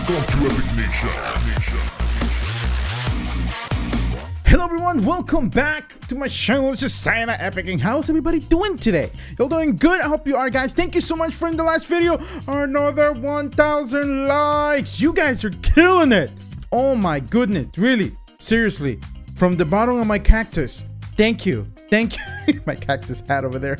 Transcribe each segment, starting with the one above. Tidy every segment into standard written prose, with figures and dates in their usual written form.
Welcome to Epic Nation. Hello everyone, welcome back to my channel. This is Sayana Epic, and how's everybody doing today? You're doing good? I hope you are, guys. Thank you so much for in the last video. Another 1,000 likes. You guys are killing it. Oh my goodness, really, seriously, from the bottom of my cactus, thank you. My cactus hat over there.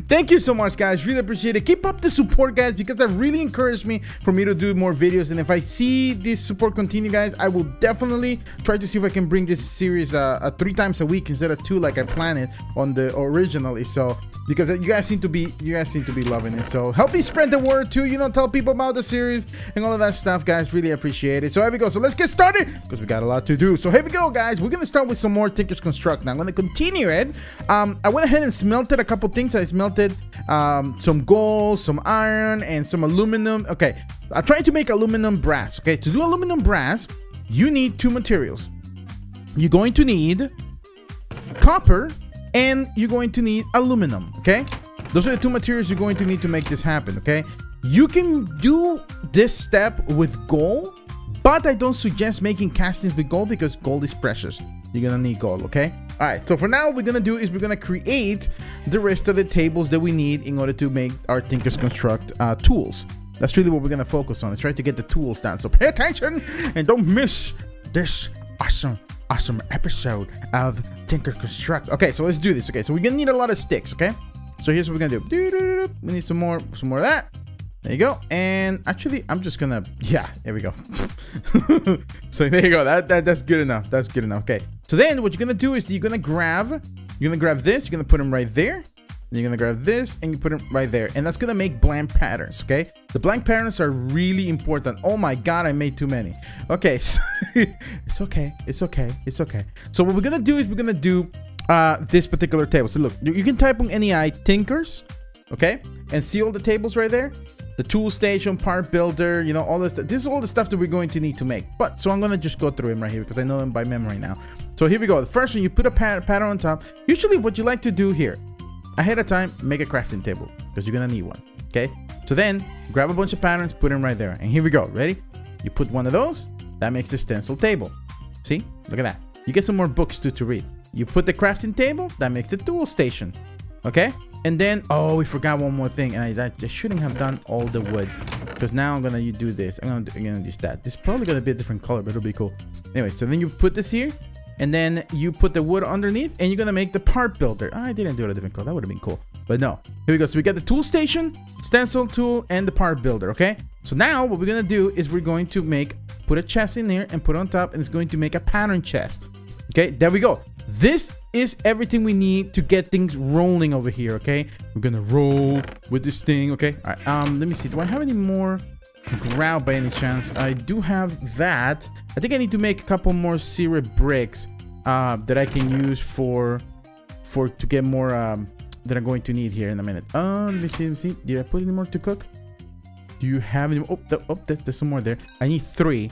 Thank you so much, guys. Really appreciate it. Keep up the support, guys, because that really encouraged me for me to do more videos. And if I see this support continue, guys, I will definitely try to see if I can bring this series 3 times a week instead of 2 like I planned it on the originally. So because you guys seem to be loving it, so help me spread the word too, you know, tell people about the series and all of that stuff, guys. Really appreciate it. So here we go. So let's get started because we got a lot to do. So here we go, guys. We're gonna start with some more Tinker's Construct. Now I'm gonna continue it. I went ahead and smelted a couple things. I smelted some gold, some iron, and some aluminum. Okay, I'm trying to make aluminum brass. Okay, to do aluminum brass, you need 2 materials. You're going to need copper and you're going to need aluminum. Okay, those are the 2 materials you're going to need to make this happen. Okay, you can do this step with gold, but I don't suggest making castings with gold because gold is precious. You're gonna need gold. Okay, all right, so for now what we're gonna do is we're gonna create the rest of the tables that we need in order to make our Tinker's Construct tools. That's really what we're gonna focus on. Let's try to get the tools down, so pay attention and don't miss this awesome episode of Tinker's Construct. Okay, so let's do this. Okay, so we're gonna need a lot of sticks. Okay, so here's what we're gonna do. We need some more of that. There you go. And actually, I'm just gonna, yeah, there we go. So there you go. That's good enough. That's good enough. Okay, so then what you're gonna do is you're gonna grab this, you're gonna put them right there. You're gonna grab this and you put them right there, and that's gonna make blank patterns. Okay, the blank patterns are really important. Oh my god, I made too many. Okay, so it's okay. So what we're gonna do is we're gonna do this particular table. So look, you can type on NEI Tinkers, okay, and see all the tables right there. The tool station, part builder, you know, all this. This is all the stuff that we're going to need to make. But so I'm gonna just go through them right here because I know them by memory now. So here we go. The first one, you put a pattern on top. Usually, what you like to do here, ahead of time, make a crafting table because you're gonna need one. Okay. So then grab a bunch of patterns, put them right there, and here we go. Ready? You put one of those. That makes the stencil table. See? Look at that. You get some more books too to read. You put the crafting table. That makes the tool station. Okay. And then, oh, we forgot one more thing, and I just shouldn't have done all the wood because now I'm gonna do this. I'm gonna use that. This is probably gonna be a different color, but it'll be cool. Anyway, so then you put this here, and then you put the wood underneath, and you're gonna make the part builder. Oh, I didn't do it a different color. That would have been cool, but no. Here we go. So we got the tool station, stencil tool, and the part builder. Okay. So now what we're gonna do is we're going to put a chest in there and put it on top, and it's going to make a pattern chest. Okay. There we go. This is everything we need to get things rolling over here. Okay, we're gonna roll with this thing. Okay, all right, let me see, do I have any more grout by any chance? I do have that. I think I need to make a couple more syrup bricks that I can use to get more that I'm going to need here in a minute. Let me see, did I put any more to cook? Do you have any? There's some more there. I need 3.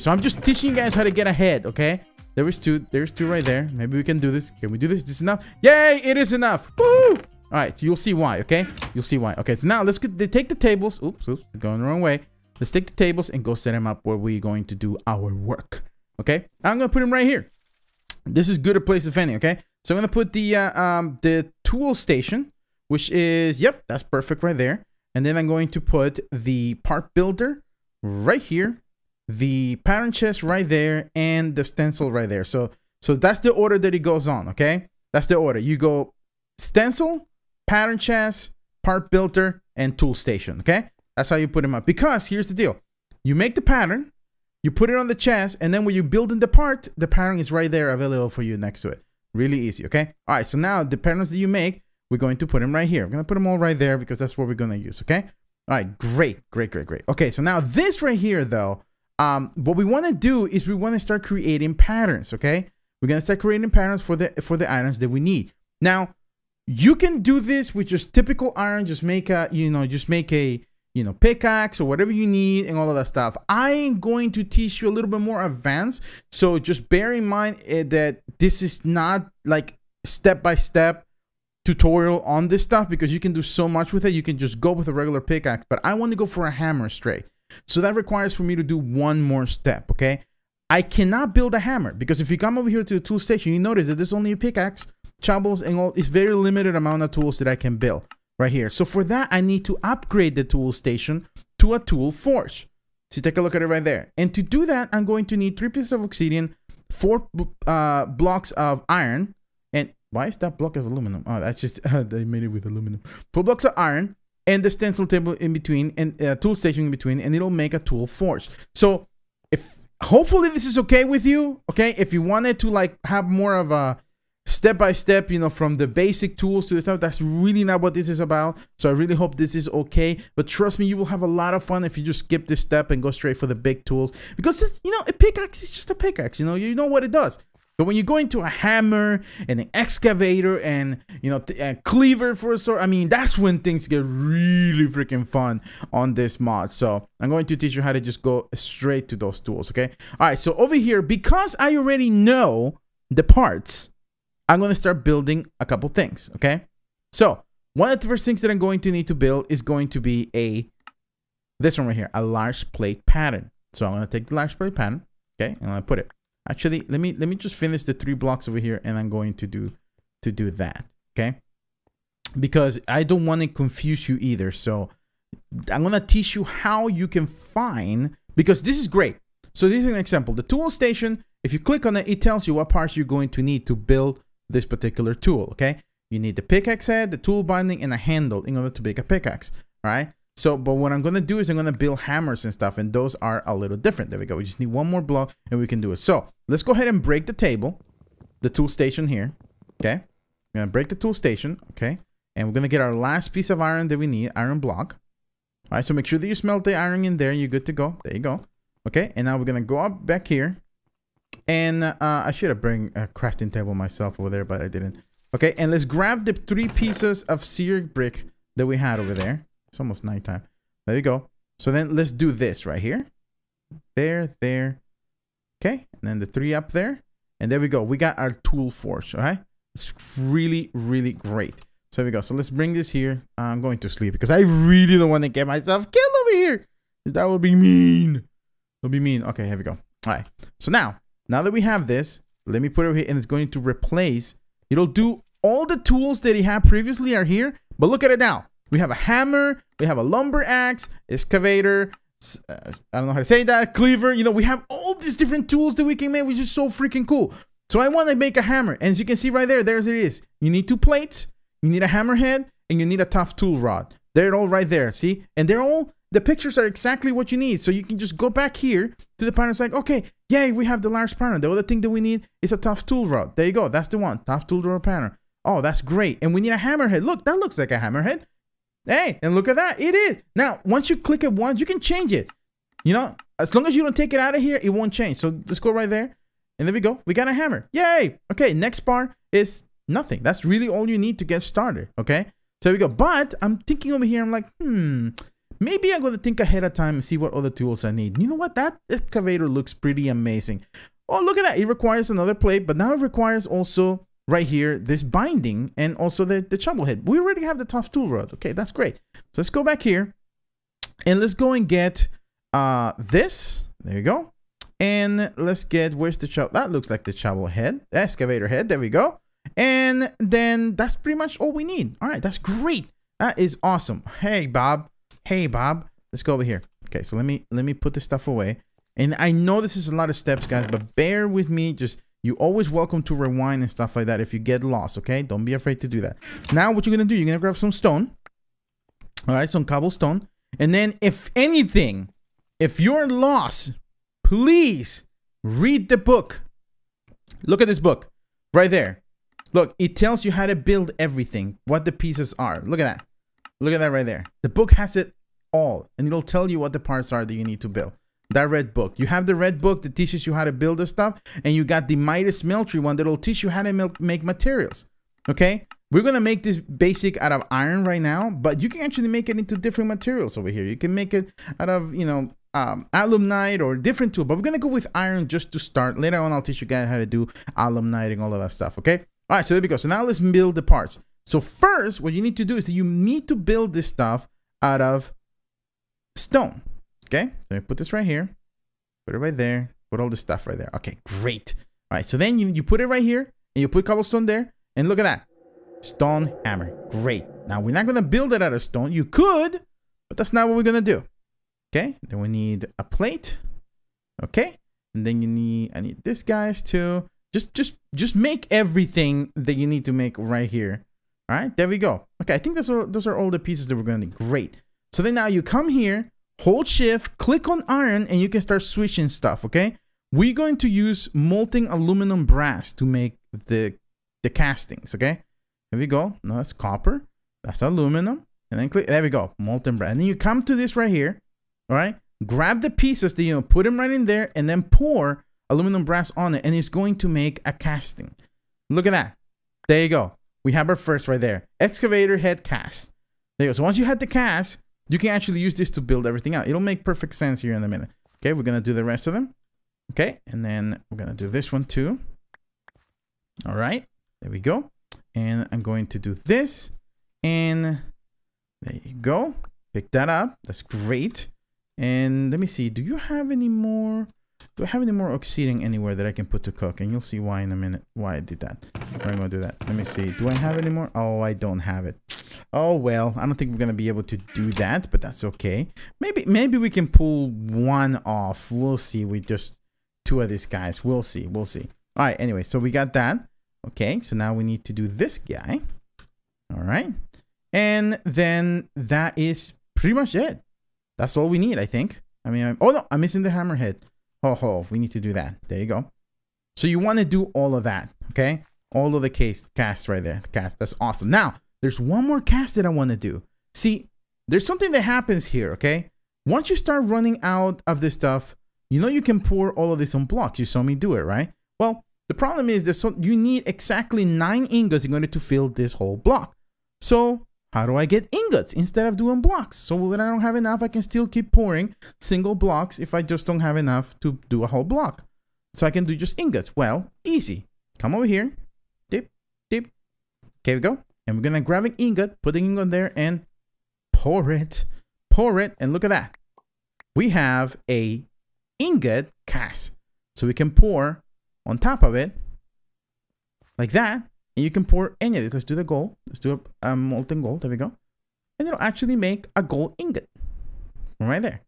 So I'm just teaching you guys how to get ahead. Okay, there's 2 right there. Maybe we can do this. Can we do this? This is enough. Yay, it is enough. Woo! All right, so you'll see why. Okay, you'll see why. Okay, so now let's take the tables. Oops, going the wrong way. Let's take the tables and go set them up where we're going to do our work. Okay, I'm gonna put them right here. This is good a place if any. Okay, so I'm gonna put the tool station, which is, yep, that's perfect right there. And then I'm going to put the part builder right here, the pattern chest right there, and the stencil right there. So that's the order that it goes on. Okay, that's the order. You go stencil, pattern chest, part builder, and tool station. Okay, that's how you put them up. Because here's the deal: you make the pattern, you put it on the chest, and then when you build in the part, the pattern is right there available for you next to it. Really easy. Okay, all right, so now the patterns that you make, we're going to put them right here. We're gonna put them all right there because that's what we're gonna use. Okay, all right, great. Okay, so now this right here though, what we want to do is we want to start creating patterns. Okay, we're gonna start creating patterns for the items that we need. Now you can do this with just typical iron. Just make a pickaxe or whatever you need and all of that stuff. I'm going to teach you a little bit more advanced, so just bear in mind that this is not like step-by-step tutorial on this stuff, because you can do so much with it. You can just go with a regular pickaxe, but I want to go for a hammer straight. So that requires for me to do one more step, okay? I cannot build a hammer because if you come over here to the tool station, you notice that there's only a pickaxe, shovels, and all. It's very limited amount of tools that I can build right here. So for that, I need to upgrade the tool station to a tool forge. So take a look at it right there. And to do that, I'm going to need 3 pieces of obsidian, 4 blocks of iron. And why is that block of aluminum? Oh, that's just, they made it with aluminum. 4 blocks of iron and the stencil table in between and tool station in between, and it'll make a tool forge. So hopefully this is okay with you, okay? If you wanted to like have more of a step-by-step, you know, from the basic tools to the stuff, that's really not what this is about. So I really hope this is okay. But trust me, you will have a lot of fun if you just skip this step and go straight for the big tools. Because, you know, a pickaxe is just a pickaxe, you know what it does. But when you go into a hammer and an excavator and, you know, a cleaver for a sword, I mean, that's when things get really freaking fun on this mod. So I'm going to teach you how to just go straight to those tools, okay? All right, so over here, because I already know the parts, I'm going to start building a couple things, okay? So one of the first things that I'm going to need to build is going to be this one right here, a large plate pattern. So I'm going to take the large plate pattern, okay? And I'm going to put it. Actually, let me just finish the 3 blocks over here, and I'm going to do that, okay? Because I don't want to confuse you either. So I'm gonna teach you how you can find, because this is great. So this is an example. The tool station, if you click on it, it tells you what parts you're going to need to build this particular tool, okay? You need the pickaxe head, the tool binding, and a handle in order to make a pickaxe, all right? So, but what I'm gonna do is I'm gonna build hammers and stuff, and those are a little different. There we go. We just need one more block and we can do it. So let's go ahead and break the table, the tool station here, okay? We're gonna break the tool station, okay? And we're gonna get our last piece of iron that we need, iron block. All right, so make sure that you smelt the iron in there. You're good to go. There you go. Okay, and now we're gonna go up back here. And I should have bring a crafting table myself over there, but I didn't. Okay, and let's grab the 3 pieces of seared brick that we had over there. It's almost nighttime. There you go. So then let's do this right here. There. Okay, and then the 3 up there. And there we go. We got our tool forge, all right? It's really, really great. So there we go. So let's bring this here. I'm going to sleep because I really don't want to get myself killed over here. That would be mean. That would be mean. Okay, here we go. All right. So now that we have this, let me put it over here, and it's going to replace. It'll do all the tools that he had previously are here, but look at it now. We have a hammer, we have a lumber axe, excavator, I don't know how to say that, cleaver. You know, we have all these different tools that we can make, which is so freaking cool. So I want to make a hammer, and as you can see right there, there's it is. You need 2 plates, you need a hammerhead, and you need a tough tool rod. They're all right there, see? And they're all, the pictures are exactly what you need. So you can just go back here to the pattern. It's like, okay, yay, we have the large pattern. The other thing that we need is a tough tool rod. There you go. That's the one. Tough tool rod pattern. Oh, that's great. And we need a hammerhead. Look, that looks like a hammerhead. Hey, and look at that. It is. Now, once you click it once, you can change it. You know, as long as you don't take it out of here, it won't change. So let's go right there. And there we go. We got a hammer. Yay. Okay, next part is nothing. That's really all you need to get started. Okay, so there we go. But I'm thinking over here, I'm like, maybe I'm going to think ahead of time and see what other tools I need. You know what? That excavator looks pretty amazing. Oh, look at that. It requires another plate, but now it requires also right here this binding and also the shovel head. We already have the tough tool rod. Okay, that's great. So let's go back here and let's go and get this. There you go. And let's get, where's the shovel? That looks like the shovel head, the excavator head. There we go. And then that's pretty much all we need. All right, that's great. That is awesome. Hey, Bob. Hey, Bob. Let's go over here. Okay, so let me put this stuff away. And I know this is a lot of steps, guys, but bear with me. Just, you're always welcome to rewind and stuff like that if you get lost, okay? Don't be afraid to do that. Now, what you're going to do, you're going to grab some stone. All right, some cobblestone. And then, if anything, if you're lost, please read the book. Look at this book right there. Look, it tells you how to build everything, what the pieces are. Look at that. Look at that right there. The book has it all, and it'll tell you what the parts are that you need to build. That red book. You have the red book that teaches you how to build the stuff, and you got the Midas Smeltery one that'll teach you how to make materials. Okay? We're going to make this basic out of iron right now, but you can actually make it into different materials over here. You can make it out of, you know, alumnite or different tool, but we're going to go with iron just to start. Later on, I'll teach you guys how to do alumnite and all of that stuff. Okay? All right, so there we go. So now let's build the parts. So first, what you need to do is that you need to build this stuff out of stone. Okay, so I put this right here. Put it right there. Put all this stuff right there. Okay, great. All right, so then you put it right here, and you put cobblestone there, and look at that. Stone hammer. Great. Now, we're not going to build it out of stone. You could, but that's not what we're going to do. Okay, then we need a plate. Okay, and then I need this guys too. Just make everything that you need to make right here. All right, there we go. Okay, I think those are all the pieces that we're going to need. Great. So then now you come here, hold shift, click on iron, and you can start switching stuff, okay? We're going to use molten aluminum brass to make the castings, okay? There we go. No, that's copper. That's aluminum. And then click, there we go, molten brass. And then you come to this right here, all right? Grab the pieces that, put them right in there, and then pour aluminum brass on it, and it's going to make a casting. Look at that. There you go. We have our first right there. Excavator head cast. There you go. So once you had the cast, you can actually use this to build everything out. It'll make perfect sense here in a minute. Okay, we're going to do the rest of them. Okay, and then we're going to do this one too. All right, there we go. And I'm going to do this. And there you go. Pick that up. That's great. And let me see. Do you have any more? Do I have any more obsidian anywhere that I can put to cook? And you'll see why in a minute. Why I did that. I'm going to do that. Let me see. Do I have any more? Oh, I don't have it. Oh, well, I don't think we're going to be able to do that, but that's okay. Maybe we can pull one off. We'll see. We just two of these guys. We'll see. We'll see. All right. Anyway, so we got that. Okay. So now we need to do this guy. All right. And then that is pretty much it. That's all we need, I think. I mean, oh no, I'm missing the hammerhead. Oh, we need to do that. There you go. So you want to do all of that, okay? All of the cast right there. Cast. That's awesome. Now, there's one more cast that I want to do. See, there's something that happens here, okay? Once you start running out of this stuff, you can pour all of this on blocks. You saw me do it, right? Well, the problem is that you need exactly 9 ingots in order to fill this whole block. So how do I get ingots instead of doing blocks? So when I don't have enough, I can still keep pouring single blocks if I just don't have enough to do a whole block. So I can do just ingots. Well, easy. Come over here. Dip, dip. Okay, we go. And we're going to grab an ingot, put the ingot there, and pour it. Pour it. And look at that. We have a ingot cast. So we can pour on top of it like that. And you can pour any of this. Let's do the gold. Let's do a molten gold. There we go. And it'll actually make a gold ingot. Right there.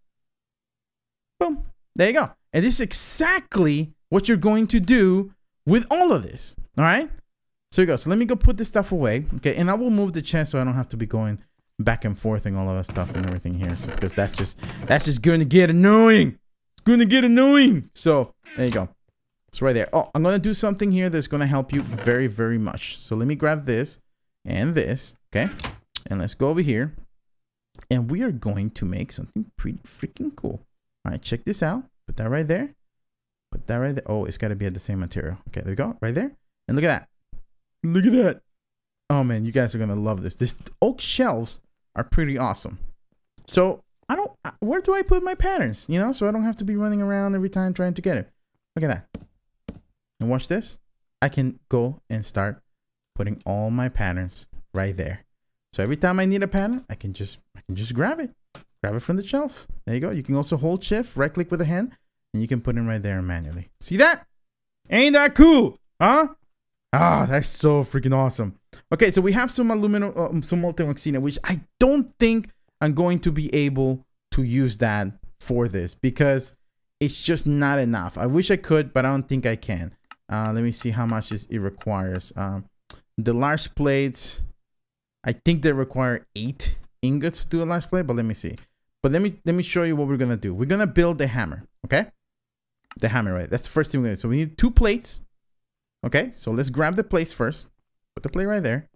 Boom. There you go. And this is exactly what you're going to do with all of this. All right. So you go. So let me go put this stuff away. Okay. And I will move the chest so I don't have to be going back and forth and all of that stuff and everything here. So because that's just going to get annoying. It's going to get annoying. So there you go. It's right there. Oh, I'm going to do something here that's going to help you very, very much. So let me grab this and this. Okay. And let's go over here. And we are going to make something pretty freaking cool. All right. Check this out. Put that right there. Put that right there. Oh, it's got to be at the same material. Okay. There we go. Right there. And look at that. Look at that. Oh, man. You guys are going to love this. This oak shelves are pretty awesome. So where do I put my patterns? So I don't have to be running around every time trying to get it. Look at that. And watch this. I can go and start putting all my patterns right there. So every time I need a pattern, I can just grab it. Grab it from the shelf. There you go. You can also hold shift, right click with a hand, and you can put it right there manually. See that? Ain't that cool? Huh? Ah, that's so freaking awesome. Okay, so we have some aluminum, some molten obsidian, which I don't think I'm going to be able to use that for this because it's just not enough. I wish I could, but I don't think I can. Let me see how much it requires. The large plates, I think they require 8 ingots to do a large plate, but let me see. But let me show you what we're gonna do. We're gonna build the hammer, okay? The hammer, right? That's the first thing we're gonna do. So we need 2 plates. Okay, so let's grab the plates first. Put the plate right there.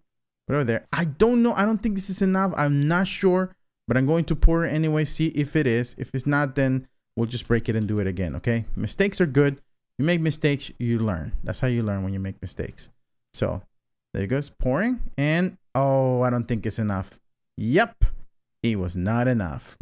Put it over there. I don't know. I don't think this is enough. I'm not sure, but I'm going to pour it anyway. See if it is. If it's not, then we'll just break it and do it again. Okay, mistakes are good. You make mistakes, you learn. That's how you learn when you make mistakes. So there it goes, pouring. And oh, I don't think it's enough. Yep, it was not enough.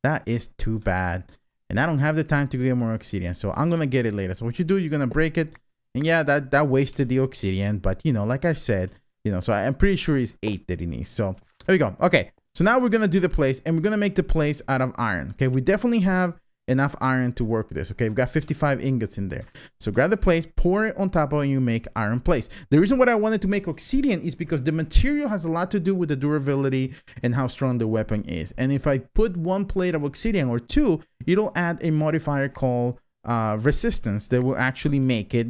That is too bad. And I don't have the time to get more obsidian, so I'm gonna get it later. So what you do, you're gonna break it. And yeah, that wasted the obsidian, but like I said, so I'm pretty sure it's 8 that it needs. So there we go. Okay, So now we're gonna do the place, and we're gonna make the place out of iron. Okay, we definitely have enough iron to work with this. Okay, we've got 55 ingots in there. So grab the place, pour it on top of it, and you make iron place. The reason why I wanted to make obsidian is because the material has a lot to do with the durability and how strong the weapon is. And if I put 1 plate of obsidian or 2, it'll add a modifier called resistance that will actually make it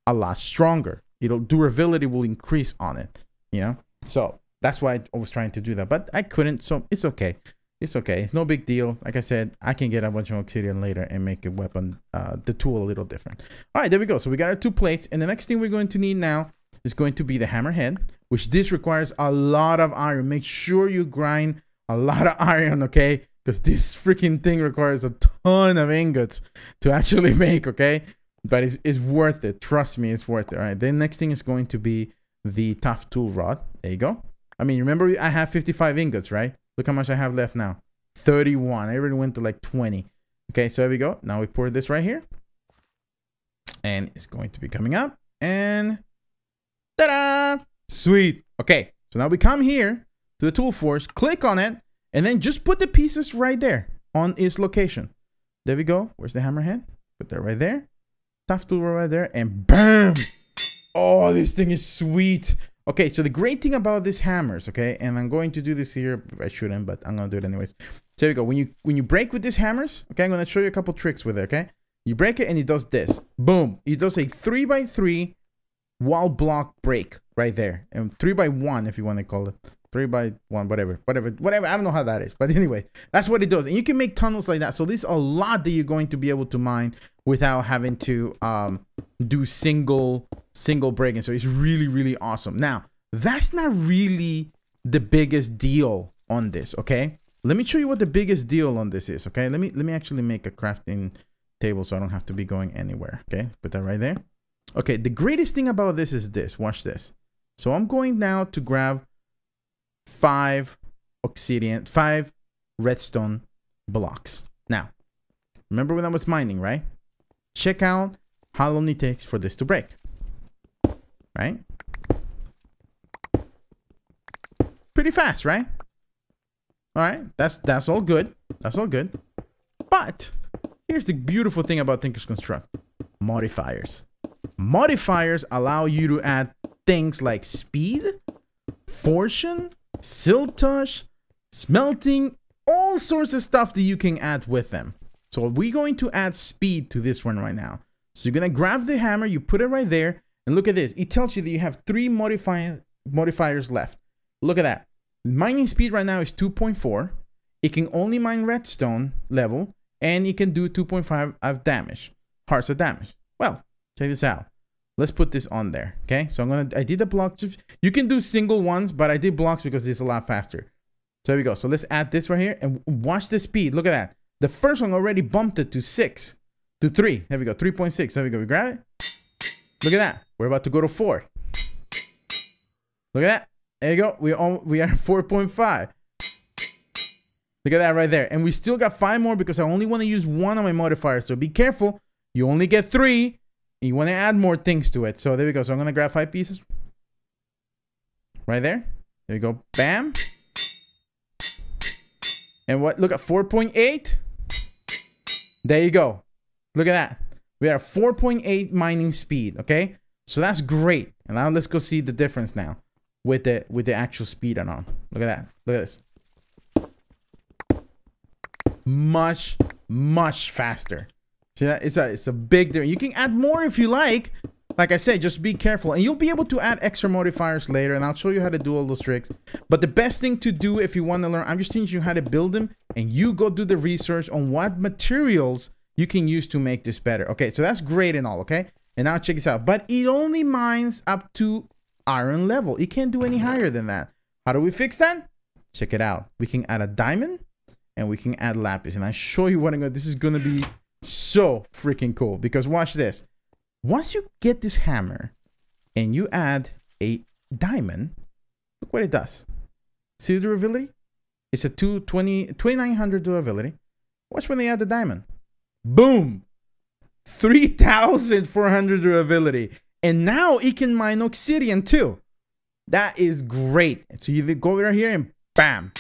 a lot stronger. Durability will increase on it, you know? So that's why I was trying to do that, but I couldn't, so it's okay. It's okay. It's no big deal. Like I said, I can get a bunch of obsidian later and make a weapon, the tool a little different. All right, there we go. So we got our 2 plates. And the next thing we're going to need now is going to be the hammerhead, which this requires a lot of iron. Make sure you grind a lot of iron, okay? Because this freaking thing requires a ton of ingots to actually make, okay? But it's worth it. Trust me, it's worth it. All right, then next thing is going to be the tough tool rod. There you go. I mean, remember I have 55 ingots, right? Look how much I have left now. 31. I already went to like 20. Okay, so there we go. Now we pour this right here. And it's going to be coming up. And ta-da! Sweet. Okay, so now we come here to the tool forge, click on it, and then just put the pieces right there on its location. There we go. Where's the hammerhead? Put that right there. Tough tool right there. And bam! Oh, this thing is sweet. Okay, so the great thing about these hammers, okay, and I'm going to do this here. I shouldn't, but I'm gonna do it anyways. So there you go. When you break with these hammers, okay, I'm gonna show you a couple tricks with it. Okay, you break it and it does this. Boom! It does a 3x3 wall block break right there, and 3x1 if you want to call it 3x1, whatever. I don't know how that is, but anyway, that's what it does. And you can make tunnels like that. So there's a lot that you're going to be able to mine without having to do single breaking. So it's really awesome. Now that's not really the biggest deal on this, okay? Let me show you what the biggest deal on this is, okay? Let me actually make a crafting table so I don't have to be going anywhere. Okay, put that right there. Okay, the greatest thing about this is this. Watch this. So I'm going now to grab 5 redstone blocks. Now remember when I was mining, right? Check out how long it takes for this to break. Right? Pretty fast, right? All right, that's all good. That's all good. But here's the beautiful thing about Thinkers Construct: modifiers. Modifiers allow you to add things like speed, fortune, siltage, smelting, all sorts of stuff that you can add with them. So we're going to add speed to this one right now. So you're gonna grab the hammer, you put it right there. And look at this. It tells you that you have 3 modifiers left. Look at that. Mining speed right now is 2.4. It can only mine redstone level. And it can do 2.5 of damage. Hearts of damage. Well, check this out. Let's put this on there. Okay. So I did the blocks. You can do single ones, but I did blocks because it's a lot faster. So there we go. So let's add this right here. And watch the speed. Look at that. The first one already bumped it to 3. There we go. 3.6. There we go. We grab it. Look at that. We're about to go to 4. Look at that. There you go. We are at 4.5. Look at that right there. And we still got 5 more because I only want to use 1 of my modifiers. So be careful. You only get 3. And you want to add more things to it. So there we go. So I'm going to grab 5 pieces. Right there. There we go. Bam. And what? Look at 4.8. There you go. Look at that. We are at 4.8 mining speed. Okay. So that's great. And now let's go see the difference now with the actual speed and on. Look at that. Look at this. Much faster. See that? It's a big difference. You can add more if you like. Like I said, just be careful. And you'll be able to add extra modifiers later. And I'll show you how to do all those tricks. But the best thing to do if you want to learn, I'm just teaching you how to build them. And you go do the research on what materials you can use to make this better. Okay, so that's great and all, okay? And now check this out. But it only mines up to iron level. It can't do any higher than that. How do we fix that? Check it out. We can add a diamond and we can add lapis. And I'll show you what I'm going to, this is going to be so freaking cool. Because watch this. Once you get this hammer and you add a diamond, look what it does. See the durability? It's a 2900 durability. Watch when they add the diamond. Boom! 3,400 durability. And now it can mine obsidian too. That is great. So you go over here and bam.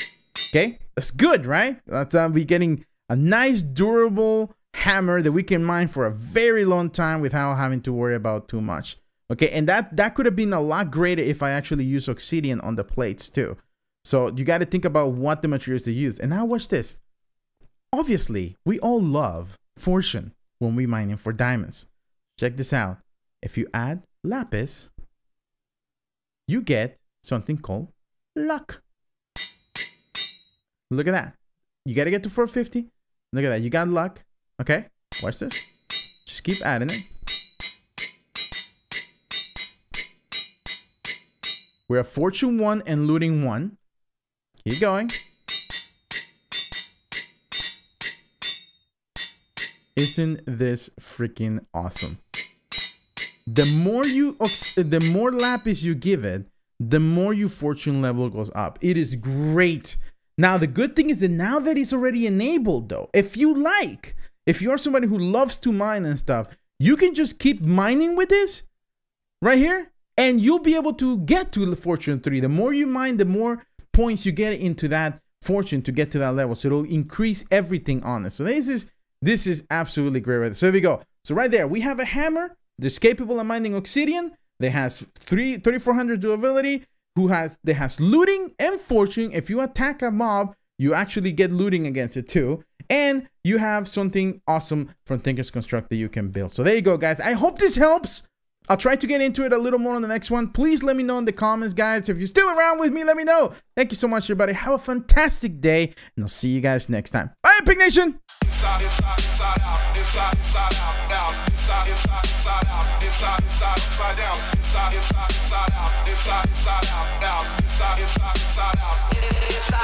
Okay, that's good, right? We're getting a nice durable hammer that we can mine for a very long time without having to worry about too much. Okay, and that could have been a lot greater if I actually use obsidian on the plates too. So you got to think about what the materials they use. And now watch this. Obviously, we all love fortune when we mining for diamonds. Check this out. If you add lapis, you get something called luck. Look at that. You got to get to 450. Look at that. You got luck. Okay, watch this. Just keep adding it. We're at fortune 1 and looting 1. Keep going. Isn't this freaking awesome? The more lapis you give it, the more your fortune level goes up. It is great. Now the good thing is that now that it's already enabled though, if you're somebody who loves to mine and stuff, you can just keep mining with this right here, and you'll be able to get to the fortune 3. The more you mine, the more points you get into that fortune to get to that level. So it'll increase everything on it. So this is absolutely great right there. So there we go. So right there, we have a hammer that's capable of mining obsidian. That has 3400 durability. That has looting and fortune. If you attack a mob, you actually get looting against it too. And you have something awesome from Thinker's Construct that you can build. So there you go, guys. I hope this helps. I'll try to get into it a little more on the next one. Please let me know in the comments, guys. If you're still around with me, let me know. Thank you so much, everybody. Have a fantastic day, and I'll see you guys next time. Bye, Epic Nation.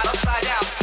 Upside down.